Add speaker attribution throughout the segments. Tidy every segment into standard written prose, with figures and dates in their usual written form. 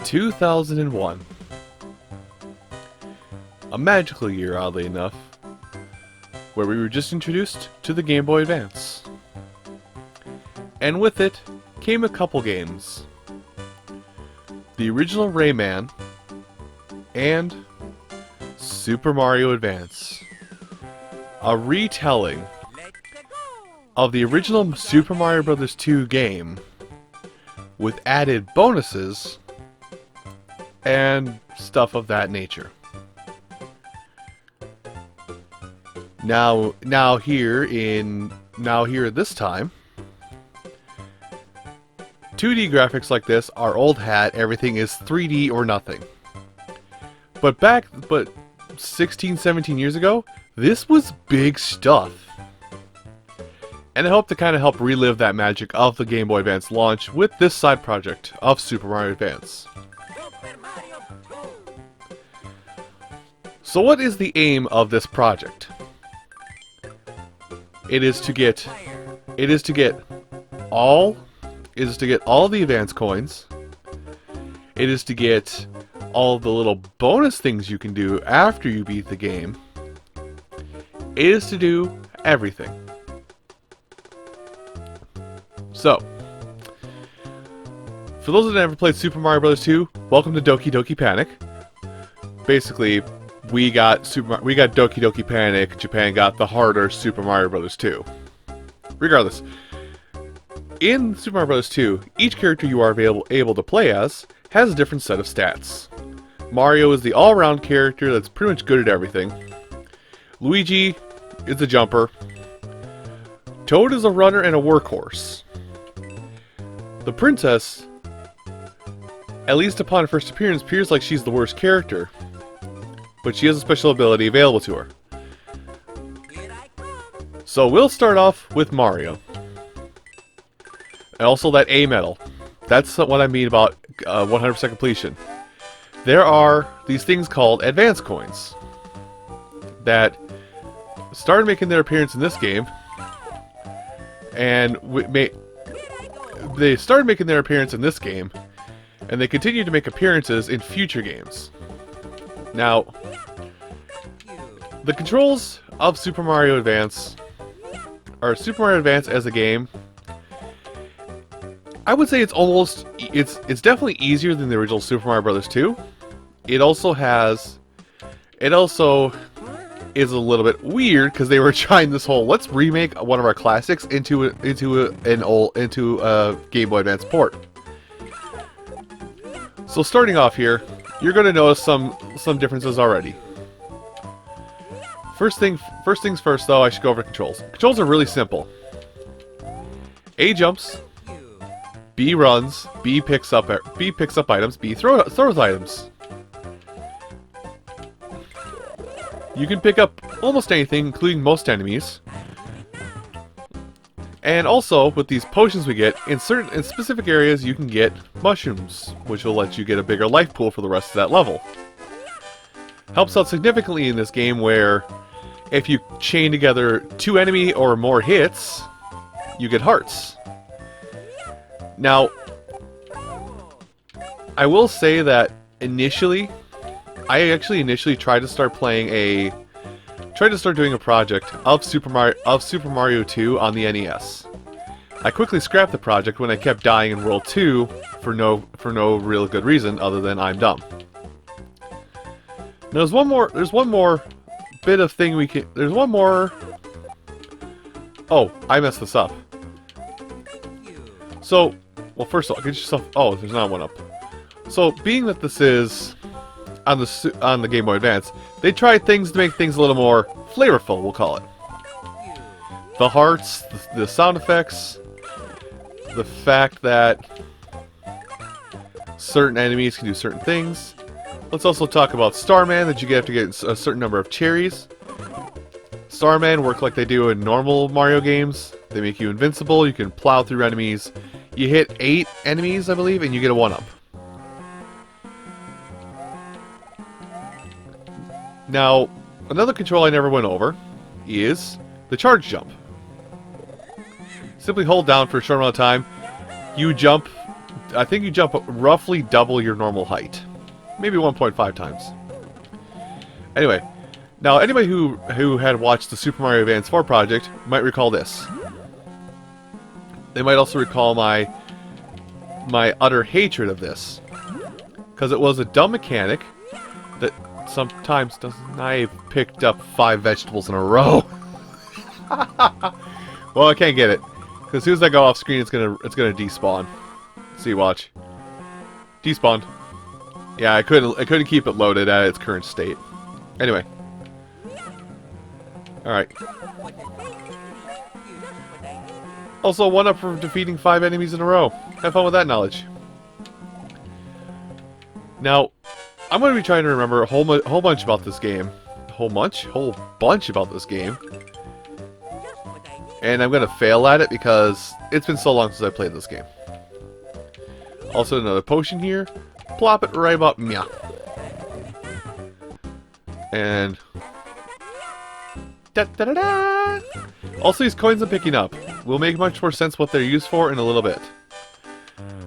Speaker 1: ...2001. A magical year, oddly enough, where we were just introduced to the Game Boy Advance. And with it came a couple games. The original Rayman and Super Mario Advance. A retelling of the original Super Mario Bros. 2 game with added bonuses and stuff of that nature. Now here this time, 2D graphics like this are old hat. Everything is 3D or nothing. But 16, 17 years ago, this was big stuff. And I hope to kind of help relive that magic of the Game Boy Advance launch with this side project of Super Mario Advance. So what is the aim of this project? It is to get all the Advance coins. It is to get all the little bonus things you can do after you beat the game. It is to do everything. So, for those that never played Super Mario Bros. 2, welcome to Doki Doki Panic. Basically, we got Doki Doki Panic, Japan got the harder Super Mario Bros. 2. Regardless, in Super Mario Bros. 2, each character you are able to play as has a different set of stats. Mario is the all-around character that's pretty much good at everything. Luigi is a jumper. Toad is a runner and a workhorse. The princess, at least upon first appearance, appears like she's the worst character, but she has a special ability available to her. So we'll start off with Mario. And also that A medal. That's what I mean about 100% completion. There are these things called Advance coins that started making their appearance in this game, and they started making their appearance in this game, and they continue to make appearances in future games. Now, the controls of Super Mario Advance, or Super Mario Advance as a game, I would say it's definitely easier than the original Super Mario Bros. 2. It also is a little bit weird because they were trying this whole let's remake one of our classics into a Game Boy Advance port. So starting off here, you're going to notice some differences already. First things first, though, I should go over controls. Controls are really simple. A jumps, B runs, B picks up items, B throws items. You can pick up almost anything, including most enemies. And also, with these potions we get, in specific areas you can get mushrooms, which will let you get a bigger life pool for the rest of that level. Helps out significantly in this game where, if you chain together 2 enemy or more hits, you get hearts. Now, I will say that I actually initially tried to start doing a project of Super Mario 2 on the NES. I quickly scrapped the project when I kept dying in World 2 for no real good reason other than I'm dumb. Now, there's one more bit of thing we can. There's one more. Oh, I messed this up. So, well, first of all, get yourself. Oh, there's not one up. So, being that this is on the Game Boy Advance, they tried things to make things a little more flavorful, we'll call it. The hearts, the sound effects, the fact that certain enemies can do certain things. Let's also talk about Starman, that you have to get a certain number of cherries. Starman work like they do in normal Mario games. They make you invincible, you can plow through enemies. You hit 8 enemies, I believe, and you get a 1-up. Now, another control I never went over is the charge jump. Simply hold down for a short amount of time. You jump, I think you jump roughly double your normal height. Maybe 1.5 times. Anyway, now anybody who had watched the Super Mario Advance 4 project might recall this. They might also recall my utter hatred of this. Because it was a dumb mechanic that sometimes doesn't... I picked up 5 vegetables in a row. Well, I can't get it. Because as soon as I go off screen, it's gonna despawn. See, watch. Despawned. Yeah, I couldn't keep it loaded at its current state. Anyway. Alright. Also, 1-up for defeating 5 enemies in a row. Have fun with that knowledge. Now, I'm going to be trying to remember a whole bunch about this game. Whole bunch about this game. And I'm going to fail at it because it's been so long since I played this game. Also, another potion here. Plop it right about meow. And... da-da-da-da! Also, these coins I'm picking up will make much more sense what they're used for in a little bit.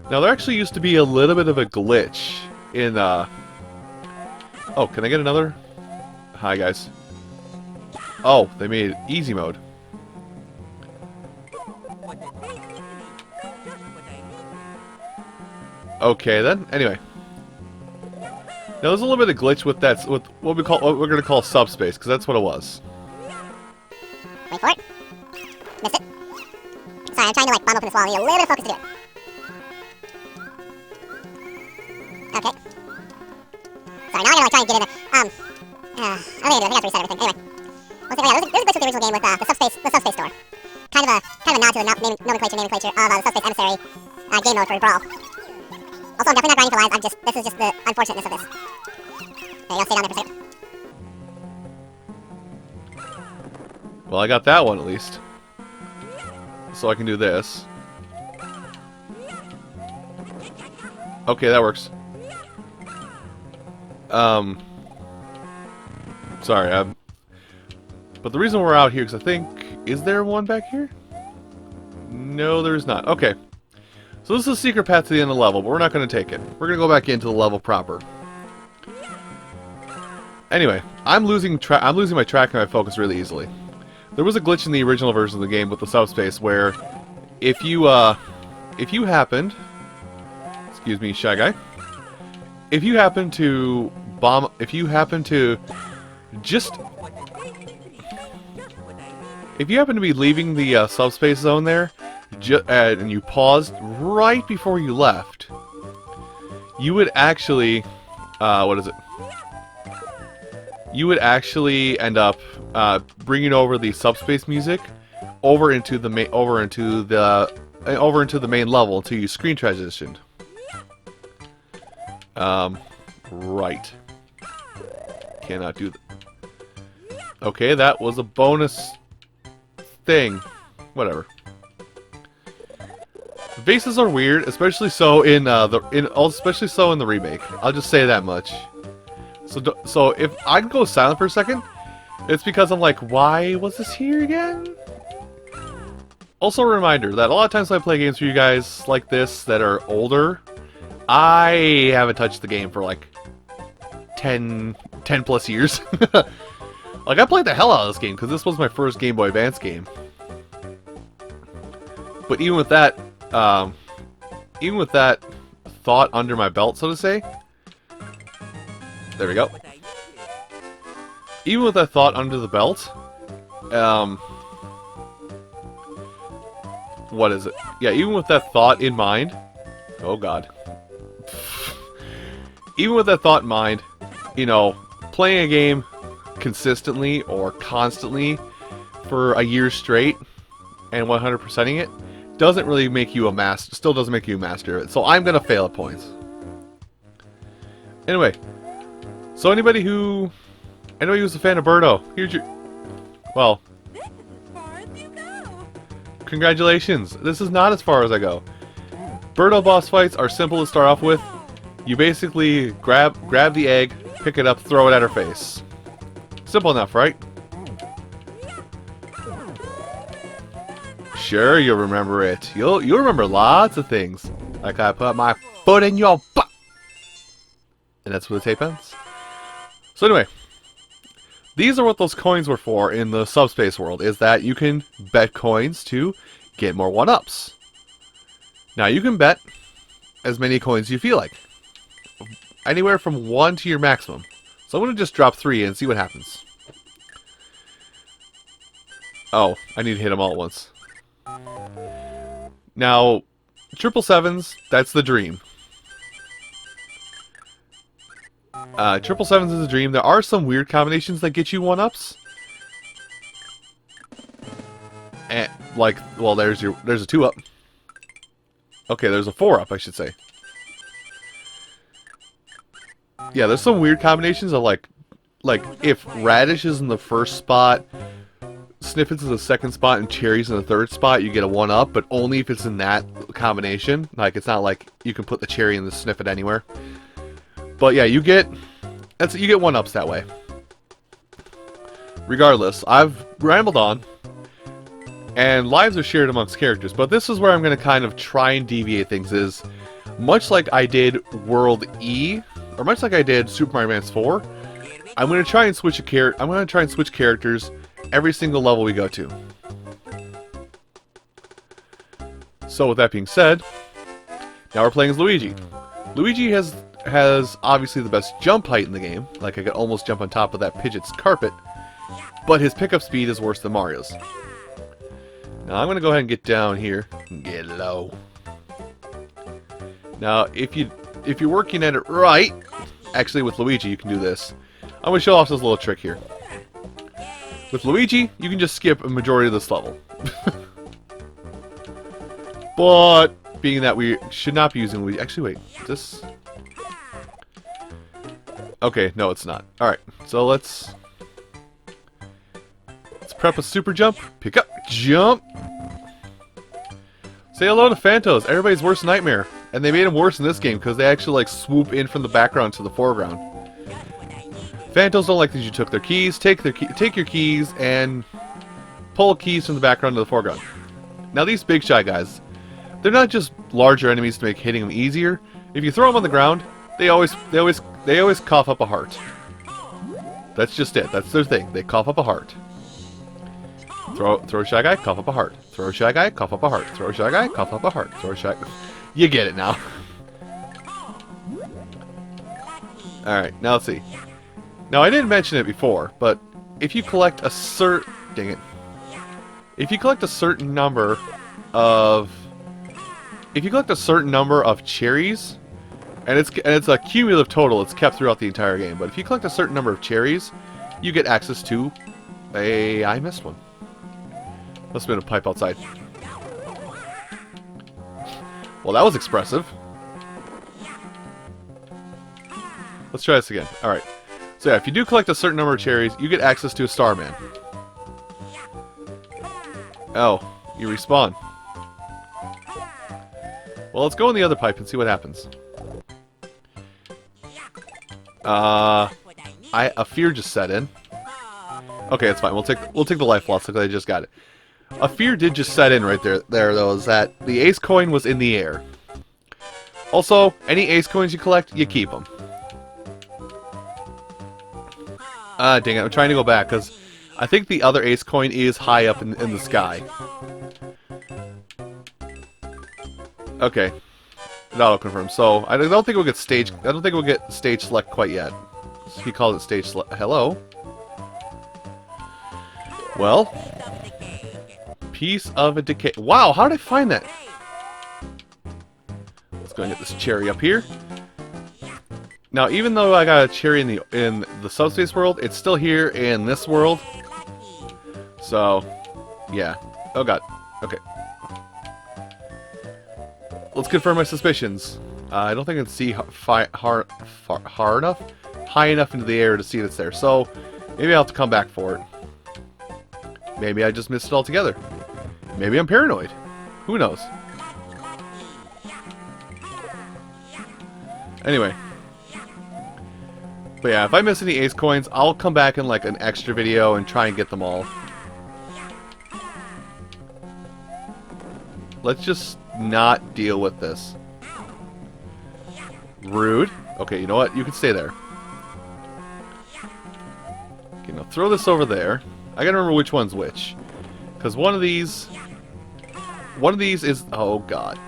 Speaker 1: Now, there actually used to be a little bit of a glitch in, Oh, can I get another? Hi, guys. Oh, they made easy mode. Okay, then. Anyway. Now, there's a little bit of glitch with that, with what we're going to call subspace, because that's what it was.
Speaker 2: Wait for it. Missed it. Sorry, I'm trying to, like, bump up this wall. I need a little bit of focus to do it. Okay. Sorry, now I'm gonna, like, try and get in there. I don't think I do. I think I have to reset everything. Anyway. There's a glitch with the original game with, the subspace door. Kind of a nod to the nomenclature of, the subspace emissary, game mode for Brawl. Also, I'm definitely not grinding for lives. This is just the unfortunateness of this. There you go, stay down there for a second.
Speaker 1: Well, I got that one at least. So I can do this. Okay, that works. Sorry, but the reason we're out here is I think... Is there one back here? No, there's not. Okay. So this is a secret path to the end of the level, but we're not going to take it. We're going to go back into the level proper. Anyway, I'm losing my track and my focus really easily. There was a glitch in the original version of the game with the subspace where if you happened... Excuse me, Shy Guy. If you happen to bomb... If you happen to be leaving the subspace zone there, and you paused right before you left, you would actually... what is it? You would actually end up bringing over the subspace music over into the main level until you screen transitioned. Right. Cannot do that. Okay, that was a bonus thing. Whatever. Vases are weird, especially so in the remake. I'll just say that much. So if I can go silent for a second, it's because I'm like, why was this here again? Also a reminder that a lot of times when I play games for you guys like this that are older, I haven't touched the game for like 10 plus years. Like, I played the hell out of this game because this was my first Game Boy Advance game. But even with that thought under my belt, so to say, there we go. Even with that thought under the belt, what is it? Yeah, even with that thought in mind, oh god. Even with that thought in mind, you know, playing a game consistently or constantly for a year straight and 100%ing it doesn't really make you a master. Still doesn't make you a master of it. So I'm gonna fail at points. Anyway, so anybody who's a fan of Birdo, here's your... Well, congratulations. This is not as far as I go. Birdo boss fights are simple to start off with. You basically grab the egg, pick it up, throw it at her face. Simple enough, right? Sure, you'll remember it. You'll remember lots of things. Like I put my foot in your butt. And that's where the tape ends. So anyway, these are what those coins were for in the subspace world, is that you can bet coins to get more 1-ups. Now you can bet as many coins as you feel like. Anywhere from 1 to your maximum. So I'm going to just drop 3 and see what happens. Oh, I need to hit them all at once. Now, 777s, that's the dream. 777s is a dream. There are some weird combinations that get you 1-ups. And, like, well, there's a 2-up. Okay, there's a 4-up, I should say. Yeah, there's some weird combinations of, like if radish is in the first spot, snippets is the second spot, and cherries in the third spot, you get a 1-up, but only if it's in that combination. Like, it's not like you can put the cherry in the snippet anywhere. But yeah, you get 1-ups that way. Regardless, I've rambled on, and lives are shared amongst characters, but this is where I'm going to kind of try and deviate things, is much like I did World E, or much like I did Super Mario Advance 4, I'm going to try and switch characters every single level we go to. So with that being said, now we're playing as Luigi. Luigi has obviously the best jump height in the game, like I could almost jump on top of that Pidgeot's carpet, but his pickup speed is worse than Mario's. Now I'm going to go ahead and get down here and get low. Now if you're working at it right, actually with Luigi you can do this. I'm going to show off this little trick here. With Luigi, you can just skip a majority of this level. But, being that we should not be using Luigi... Actually, wait. This... Okay, no, it's not. Alright, so let's prep a super jump. Pick up, jump! Say hello to Phantos, everybody's worst nightmare. And they made him worse in this game, because they actually, like, swoop in from the background to the foreground. Phantos don't like that you took their keys. Take your keys and pull keys from the background to the foreground. Now these big shy guys, they're not just larger enemies to make hitting them easier. If you throw them on the ground, they always cough up a heart. That's just it. That's their thing. They cough up a heart. Throw a shy guy, cough up a heart. Throw a shy guy, cough up a heart. Throw a shy guy, cough up a heart. Throw a shy. You get it now. All right. Now let's see. Now, I didn't mention it before, but if you collect a certain number of cherries, and it's a cumulative total, it's kept throughout the entire game, but if you collect a certain number of cherries, you get access to I missed one. Must have been a pipe outside. Well, that was expressive. Let's try this again. Alright. So yeah, if you do collect a certain number of cherries, you get access to a Starman. Oh, you respawn. Well, let's go in the other pipe and see what happens. A fear just set in. Okay, that's fine. We'll take the life loss because I just got it. A fear did just set in right there though, is that the ace coin was in the air. Also, any ace coins you collect, you keep them. Dang it, I'm trying to go back, because I think the other ace coin is high up in the sky. Okay. That'll confirm. So, I don't think we'll get stage select quite yet. He called it stage select. Hello? Well. Piece of a decay. Wow, how did I find that? Let's go and get this cherry up here. Now, even though I got a cherry in the subspace world, it's still here in this world. So, yeah. Oh god. Okay. Let's confirm my suspicions. I don't think I can see high enough into the air to see that's there. So, maybe I'll have to come back for it. Maybe I just missed it altogether. Maybe I'm paranoid. Who knows? Anyway. But yeah, if I miss any ace coins, I'll come back in like an extra video and try and get them all. Let's just not deal with this. Rude. Okay, you know what? You can stay there. Okay, now throw this over there. I gotta remember which one's which. Because one of these is... Oh, God.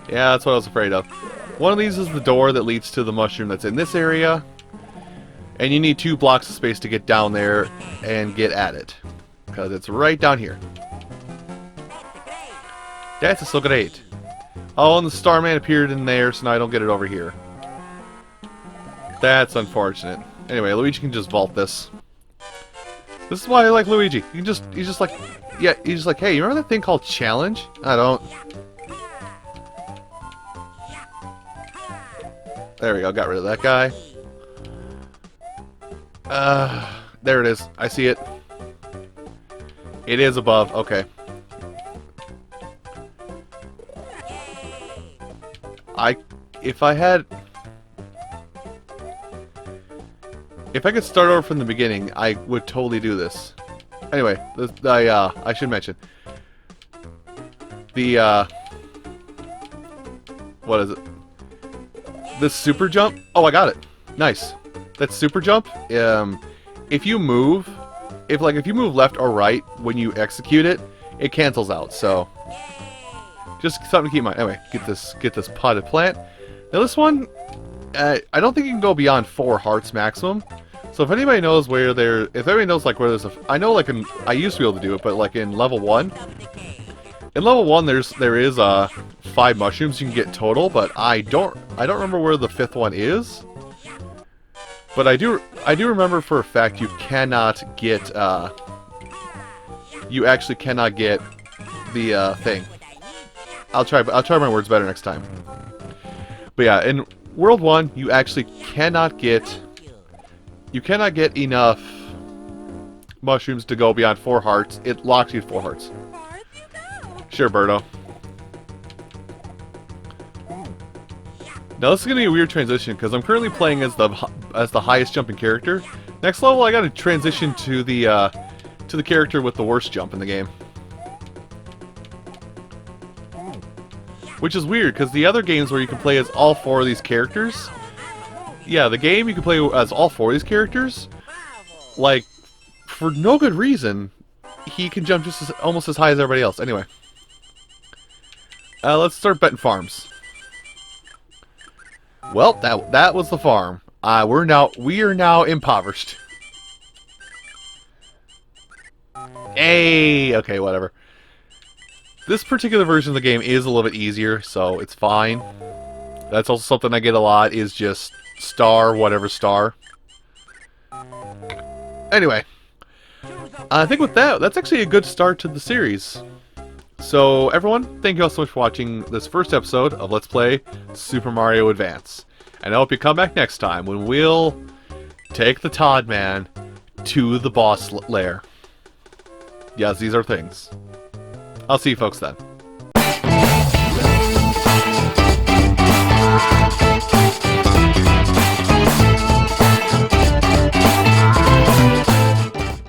Speaker 1: Yeah, that's what I was afraid of. One of these is the door that leads to the mushroom that's in this area. And you need 2 blocks of space to get down there and get at it. Because it's right down here. That's so great. Oh, and the Starman appeared in there, so now I don't get it over here. That's unfortunate. Anyway, Luigi can just vault this. This is why I like Luigi. He's just like, yeah, he's just like, hey, you remember that thing called challenge? I don't. There we go, got rid of that guy. There it is. I see it. It is above. Okay. If I could start over from the beginning, I would totally do this. Anyway, I should mention the what is it? This super jump. Oh, I got it. Nice. That super jump. If you move left or right when you execute it, it cancels out. So just something to keep in mind. Anyway, get this potted plant. Now this one, I don't think you can go beyond 4 hearts maximum. So if anybody knows where if anybody knows like where there's I know like I used to be able to do it, but like in level 1. In level 1 there is 5 mushrooms you can get total, but I don't remember where the 5th one is. But I do remember for a fact you cannot get you actually cannot get the thing. I'll try my words better next time. But yeah, in World 1 you actually cannot get enough mushrooms to go beyond 4 hearts. It locks you at 4 hearts. Sure, Birdo. Now this is gonna be a weird transition because I'm currently playing as the highest jumping character. Next level, I gotta transition to the character with the worst jump in the game, which is weird because the other games where you can play as all 4 of these characters, yeah, the game you can play as all 4 of these characters, like for no good reason, he can jump just almost as high as everybody else. Anyway, let's start betting farms. Well, that was the farm. We are now impoverished. Hey, okay, whatever. This particular version of the game is a little bit easier, so it's fine. That's also something I get a lot, is just star, whatever star. Anyway, I think with that's actually a good start to the series. So, everyone, thank you all so much for watching this first episode of Let's Play Super Mario Advance. And I hope you come back next time when we'll take the Todd Man to the boss lair. Yes, these are things. I'll see you folks then.